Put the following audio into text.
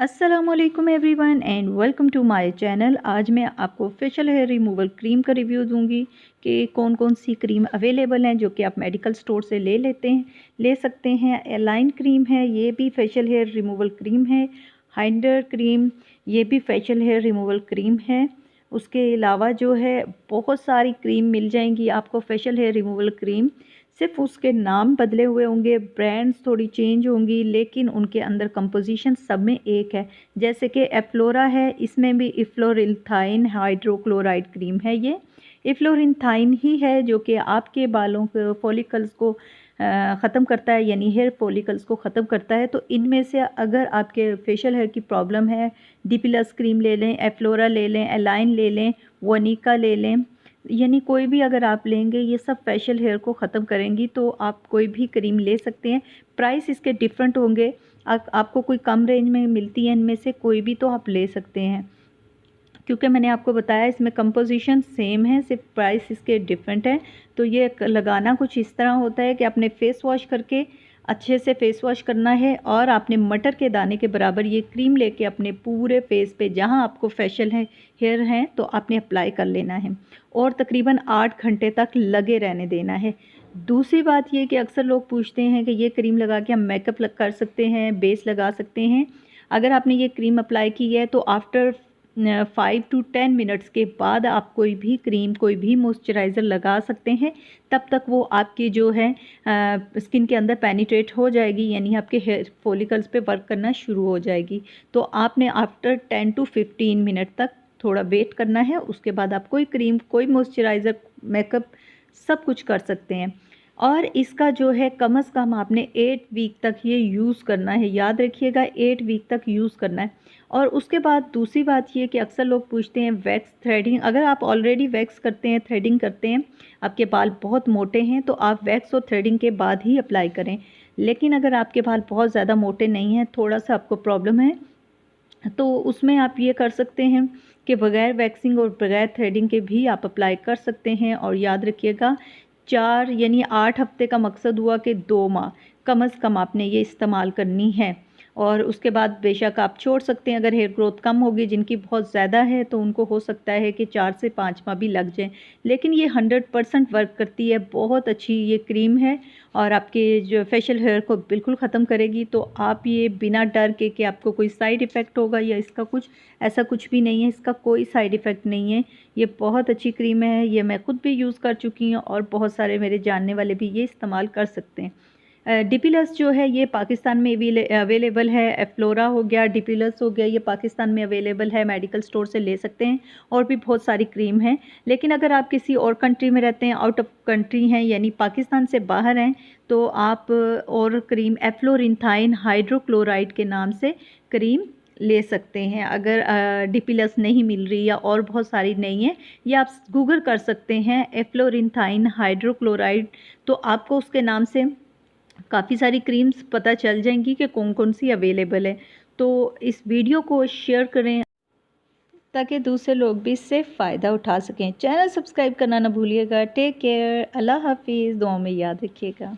अस्सलामुअलैकुम everyone and welcome to my channel. आज मैं आपको फेशियल हेयर रिमूवल क्रीम का रिव्यू दूंगी कि कौन कौन सी क्रीम अवेलेबल हैं जो कि आप मेडिकल स्टोर से ले सकते हैं। एलाइन क्रीम है, ये भी फेशियल हेयर रिमूवल क्रीम है। हाइंडर क्रीम, ये भी फेशियल हेयर रिमूवल क्रीम है। उसके अलावा जो है बहुत सारी क्रीम मिल जाएंगी आपको फेशियल हेयर रिमूवल क्रीम। सिर्फ उसके नाम बदले हुए होंगे, ब्रांड्स थोड़ी चेंज होंगी, लेकिन उनके अंदर कंपोजिशन सब में एक है। जैसे कि एफ्लोरा है, इसमें भी इफ्लोरिथाइन हाइड्रोक्लोराइड क्रीम है। ये इफ्लोरिथाइन ही है जो कि आपके बालों के फॉलिकल्स को ख़त्म करता है, यानी हेयर फॉलिकल्स को ख़त्म करता है। तो इनमें से अगर आपके फेशियल हेयर की प्रॉब्लम है, डी+ क्रीम ले लें, एफ्लोरा ले लें, एलाइन ले लें, वनिका ले लें, यानी कोई भी अगर आप लेंगे ये सब फेशियल हेयर को ख़त्म करेंगी। तो आप कोई भी क्रीम ले सकते हैं। प्राइस इसके डिफरेंट होंगे, आपको कोई कम रेंज में मिलती है इनमें से कोई भी तो आप ले सकते हैं, क्योंकि मैंने आपको बताया इसमें कंपोजिशन सेम है, सिर्फ प्राइस इसके डिफरेंट है। तो ये लगाना कुछ इस तरह होता है कि आपने फेस वॉश करके अच्छे से फेस वॉश करना है और आपने मटर के दाने के बराबर ये क्रीम लेके अपने पूरे फेस पे जहां आपको फेशियल हेयर हैं तो आपने अप्लाई कर लेना है और तकरीबन 8 घंटे तक लगे रहने देना है। दूसरी बात ये कि अक्सर लोग पूछते हैं कि ये क्रीम लगा के हम मेकअप कर सकते हैं, बेस लगा सकते हैं। अगर आपने ये क्रीम अप्लाई की है तो आफ्टर 5 to 10 मिनट्स के बाद आप कोई भी क्रीम, कोई भी मॉइस्चराइज़र लगा सकते हैं। तब तक वो आपकी जो है स्किन के अंदर पेनिट्रेट हो जाएगी, यानी आपके हेयर फॉलिकल्स पे वर्क करना शुरू हो जाएगी। तो आपने आफ्टर 10 to 15 मिनट तक थोड़ा वेट करना है। उसके बाद आप कोई क्रीम, कोई मॉइस्चराइज़र, मेकअप सब कुछ कर सकते हैं। और इसका जो है कम से कम आपने 8 वीक तक ये यूज़ करना है, याद रखिएगा 8 वीक तक यूज़ करना है। और उसके बाद दूसरी बात ये कि अक्सर लोग पूछते हैं वैक्स थ्रेडिंग। अगर आप ऑलरेडी वैक्स करते हैं, थ्रेडिंग करते हैं, आपके बाल बहुत मोटे हैं तो आप वैक्स और थ्रेडिंग के बाद ही अप्लाई करें। लेकिन अगर आपके बाल बहुत ज़्यादा मोटे नहीं हैं, थोड़ा सा आपको प्रॉब्लम है, तो उसमें आप ये कर सकते हैं कि बग़ैर वैक्सिंग और बग़ैर थ्रेडिंग के भी आप अप्लाई कर सकते हैं। और याद रखिएगा 4 यानी 8 हफ्ते का मकसद हुआ कि 2 माह कम से कम आपने ये इस्तेमाल करनी है। और उसके बाद बेशक आप छोड़ सकते हैं। अगर हेयर ग्रोथ कम होगी, जिनकी बहुत ज़्यादा है, तो उनको हो सकता है कि 4 से 5 माह भी लग जाएँ। लेकिन ये 100% वर्क करती है, बहुत अच्छी ये क्रीम है और आपके जो फेशियल हेयर को बिल्कुल ख़त्म करेगी। तो आप ये बिना डर के कि आपको कोई साइड इफ़ेक्ट होगा या इसका कुछ ऐसा कुछ भी नहीं है, इसका कोई साइड इफ़ेक्ट नहीं है। ये बहुत अच्छी क्रीम है, ये मैं खुद भी यूज़ कर चुकी हूँ और बहुत सारे मेरे जानने वाले भी ये इस्तेमाल कर सकते हैं। डी+ जो है ये पाकिस्तान में अवेलेबल है। एफ्लोरा हो गया, डी+ हो गया, ये पाकिस्तान में अवेलेबल है, मेडिकल स्टोर से ले सकते हैं। और भी बहुत सारी क्रीम हैं। लेकिन अगर आप किसी और कंट्री में रहते हैं, आउट ऑफ कंट्री हैं, यानी पाकिस्तान से बाहर हैं, तो आप और क्रीम एफ्लोरिथाइन हाइड्रोक्लोराइड के नाम से क्रीम ले सकते हैं। अगर डी+ नहीं मिल रही या और बहुत सारी नहीं है, या आप गूगल कर सकते हैं एफ्लोरिथाइन हाइड्रोक्लोराइड, तो आपको उसके नाम से काफ़ी सारी क्रीम्स पता चल जाएंगी कि कौन कौन सी अवेलेबल है। तो इस वीडियो को शेयर करें ताकि दूसरे लोग भी इससे फ़ायदा उठा सकें। चैनल सब्सक्राइब करना ना भूलिएगा। टेक केयर, अल्लाह हाफिज़, दुआ में याद रखिएगा।